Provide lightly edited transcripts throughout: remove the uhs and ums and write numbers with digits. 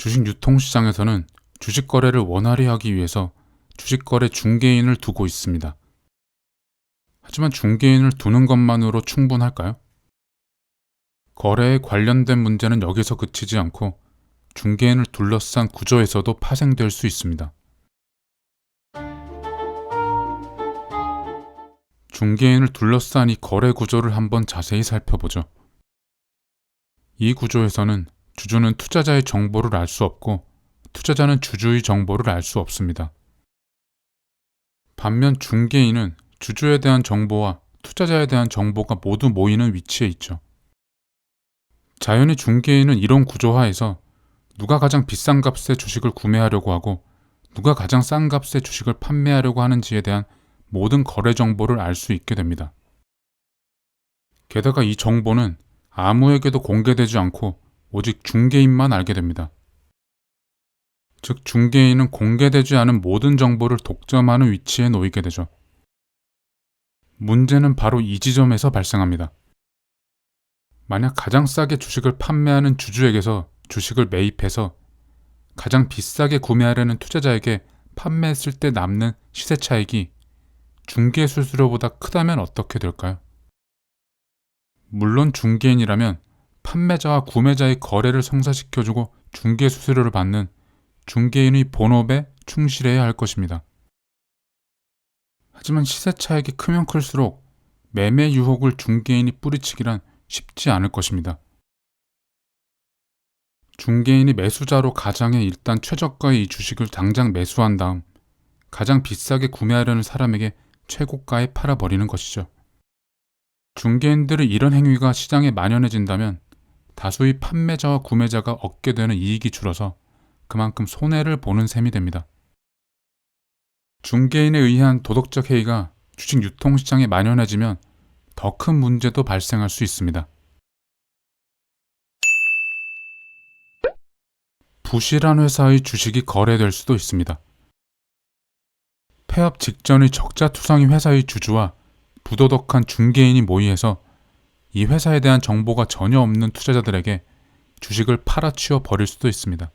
주식 유통시장에서는 주식 거래를 원활히 하기 위해서 주식 거래 중개인을 두고 있습니다. 하지만 중개인을 두는 것만으로 충분할까요? 거래에 관련된 문제는 여기서 그치지 않고 중개인을 둘러싼 구조에서도 파생될 수 있습니다. 중개인을 둘러싼 이 거래 구조를 한번 자세히 살펴보죠. 이 구조에서는 주주는 투자자의 정보를 알 수 없고 투자자는 주주의 정보를 알 수 없습니다. 반면 중개인은 주주에 대한 정보와 투자자에 대한 정보가 모두 모이는 위치에 있죠. 자연히 중개인은 이런 구조하에서 누가 가장 비싼 값에 주식을 구매하려고 하고 누가 가장 싼 값에 주식을 판매하려고 하는지에 대한 모든 거래 정보를 알 수 있게 됩니다. 게다가 이 정보는 아무에게도 공개되지 않고 오직 중개인만 알게 됩니다. 즉 중개인은 공개되지 않은 모든 정보를 독점하는 위치에 놓이게 되죠. 문제는 바로 이 지점에서 발생합니다. 만약 가장 싸게 주식을 판매하는 주주에게서 주식을 매입해서 가장 비싸게 구매하려는 투자자에게 판매했을 때 남는 시세 차익이 중개 수수료보다 크다면 어떻게 될까요? 물론 중개인이라면 판매자와 구매자의 거래를 성사시켜주고 중개 수수료를 받는 중개인의 본업에 충실해야 할 것입니다. 하지만 시세 차익이 크면 클수록 매매 유혹을 중개인이 뿌리치기란 쉽지 않을 것입니다. 중개인이 매수자로 가정해 일단 최저가의 이 주식을 당장 매수한 다음 가장 비싸게 구매하려는 사람에게 최고가에 팔아버리는 것이죠. 중개인들의 이런 행위가 시장에 만연해진다면 다수의 판매자와 구매자가 얻게 되는 이익이 줄어서 그만큼 손해를 보는 셈이 됩니다. 중개인에 의한 도덕적 해이가 주식 유통시장에 만연해지면 더 큰 문제도 발생할 수 있습니다. 부실한 회사의 주식이 거래될 수도 있습니다. 폐업 직전의 적자투성이 회사의 주주와 부도덕한 중개인이 모의해서 이 회사에 대한 정보가 전혀 없는 투자자들에게 주식을 팔아치워 버릴 수도 있습니다.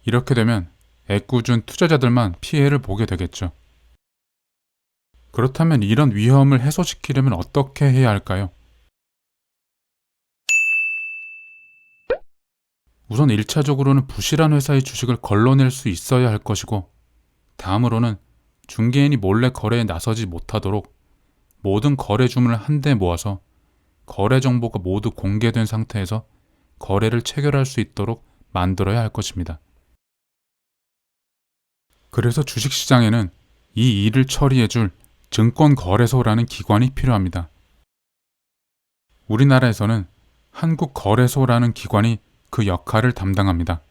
이렇게 되면 애꿎은 투자자들만 피해를 보게 되겠죠. 그렇다면 이런 위험을 해소시키려면 어떻게 해야 할까요? 우선 1차적으로는 부실한 회사의 주식을 걸러낼 수 있어야 할 것이고, 다음으로는 중개인이 몰래 거래에 나서지 못하도록 모든 거래 주문을 한데 모아서 거래 정보가 모두 공개된 상태에서 거래를 체결할 수 있도록 만들어야 할 것입니다. 그래서 주식시장에는 이 일을 처리해줄 증권거래소라는 기관이 필요합니다. 우리나라에서는 한국거래소라는 기관이 그 역할을 담당합니다.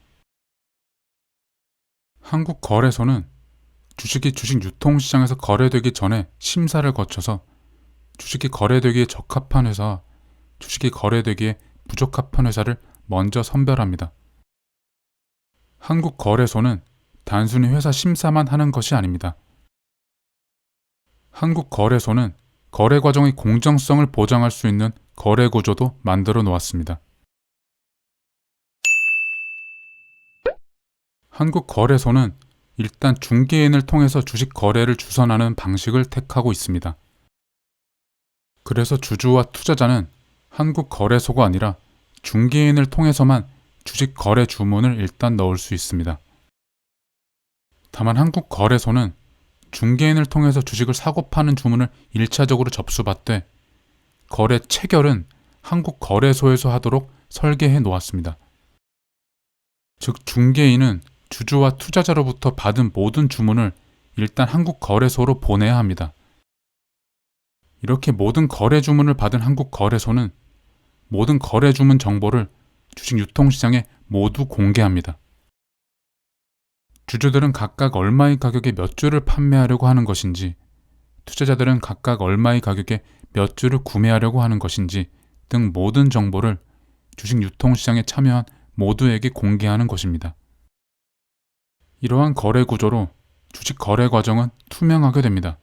한국거래소는 주식이 주식 유통시장에서 거래되기 전에 심사를 거쳐서 주식이 거래되기에 적합한 회사와 주식이 거래되기에 부적합한 회사를 먼저 선별합니다. 한국거래소는 단순히 회사 심사만 하는 것이 아닙니다. 한국거래소는 거래 과정의 공정성을 보장할 수 있는 거래 구조도 만들어 놓았습니다. 한국거래소는 일단 중개인을 통해서 주식 거래를 주선하는 방식을 택하고 있습니다. 그래서 주주와 투자자는 한국거래소가 아니라 중개인을 통해서만 주식 거래 주문을 일단 넣을 수 있습니다. 다만 한국거래소는 중개인을 통해서 주식을 사고 파는 주문을 1차적으로 접수받되 거래 체결은 한국거래소에서 하도록 설계해 놓았습니다. 즉 중개인은 주주와 투자자로부터 받은 모든 주문을 일단 한국거래소로 보내야 합니다. 이렇게 모든 거래 주문을 받은 한국거래소는 모든 거래 주문 정보를 주식 유통시장에 모두 공개합니다. 주주들은 각각 얼마의 가격에 몇 주를 판매하려고 하는 것인지, 투자자들은 각각 얼마의 가격에 몇 주를 구매하려고 하는 것인지 등 모든 정보를 주식 유통시장에 참여한 모두에게 공개하는 것입니다. 이러한 거래 구조로 주식 거래 과정은 투명하게 됩니다.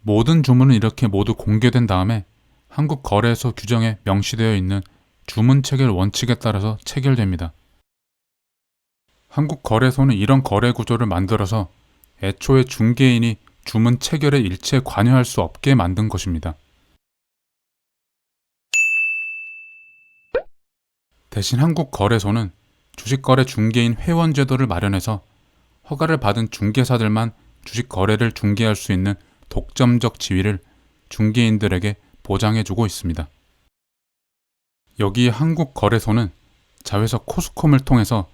모든 주문은 이렇게 모두 공개된 다음에 한국거래소 규정에 명시되어 있는 주문 체결 원칙에 따라서 체결됩니다. 한국거래소는 이런 거래 구조를 만들어서 애초에 중개인이 주문 체결에 일체 관여할 수 없게 만든 것입니다. 대신 한국거래소는 주식거래 중개인 회원 제도를 마련해서 허가를 받은 중개사들만 주식거래를 중개할 수 있는 독점적 지위를 중개인들에게 보장해주고 있습니다. 여기에 한국거래소는 자회사 코스콤을 통해서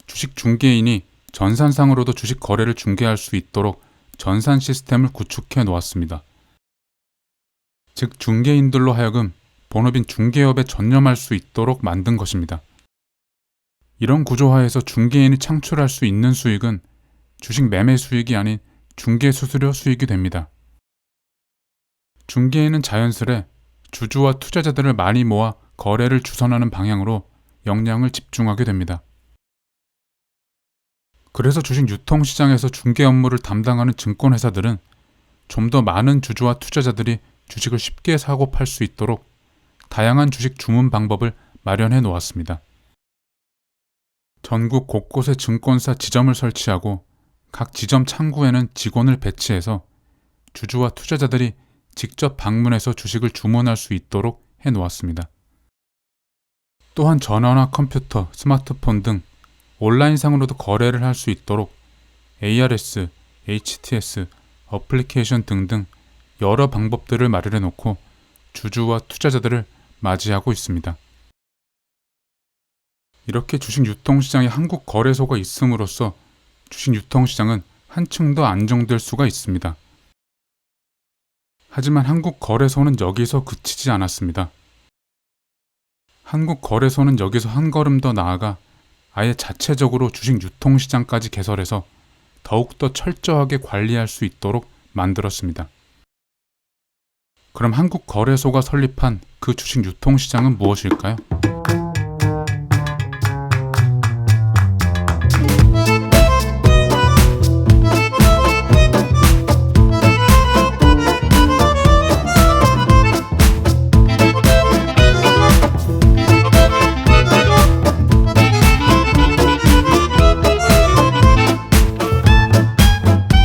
주식 중개인이 전산상으로도 주식 거래를 중개할 수 있도록 전산 시스템을 구축해 놓았습니다. 즉 중개인들로 하여금 본업인 중개업에 전념할 수 있도록 만든 것입니다. 이런 구조화에서 중개인이 창출할 수 있는 수익은 주식 매매 수익이 아닌 중개 수수료 수익이 됩니다. 중개인은 자연스레 주주와 투자자들을 많이 모아 거래를 주선하는 방향으로 역량을 집중하게 됩니다. 그래서 주식 유통시장에서 중개 업무를 담당하는 증권회사들은 좀 더 많은 주주와 투자자들이 주식을 쉽게 사고 팔 수 있도록 다양한 주식 주문 방법을 마련해 놓았습니다. 전국 곳곳에 증권사 지점을 설치하고 각 지점 창구에는 직원을 배치해서 주주와 투자자들이 직접 방문해서 주식을 주문할 수 있도록 해 놓았습니다. 또한 전화나 컴퓨터, 스마트폰 등 온라인상으로도 거래를 할 수 있도록 ARS, HTS, 어플리케이션 등등 여러 방법들을 마련해 놓고 주주와 투자자들을 맞이하고 있습니다. 이렇게 주식 유통시장에 한국 거래소가 있음으로써 주식 유통시장은 한층 더 안정될 수가 있습니다. 하지만 한국 거래소는 여기서 그치지 않았습니다. 한국 거래소는 여기서 한 걸음 더 나아가 아예 자체적으로 주식 유통시장까지 개설해서 더욱더 철저하게 관리할 수 있도록 만들었습니다. 그럼 한국 거래소가 설립한 그 주식 유통시장은 무엇일까요?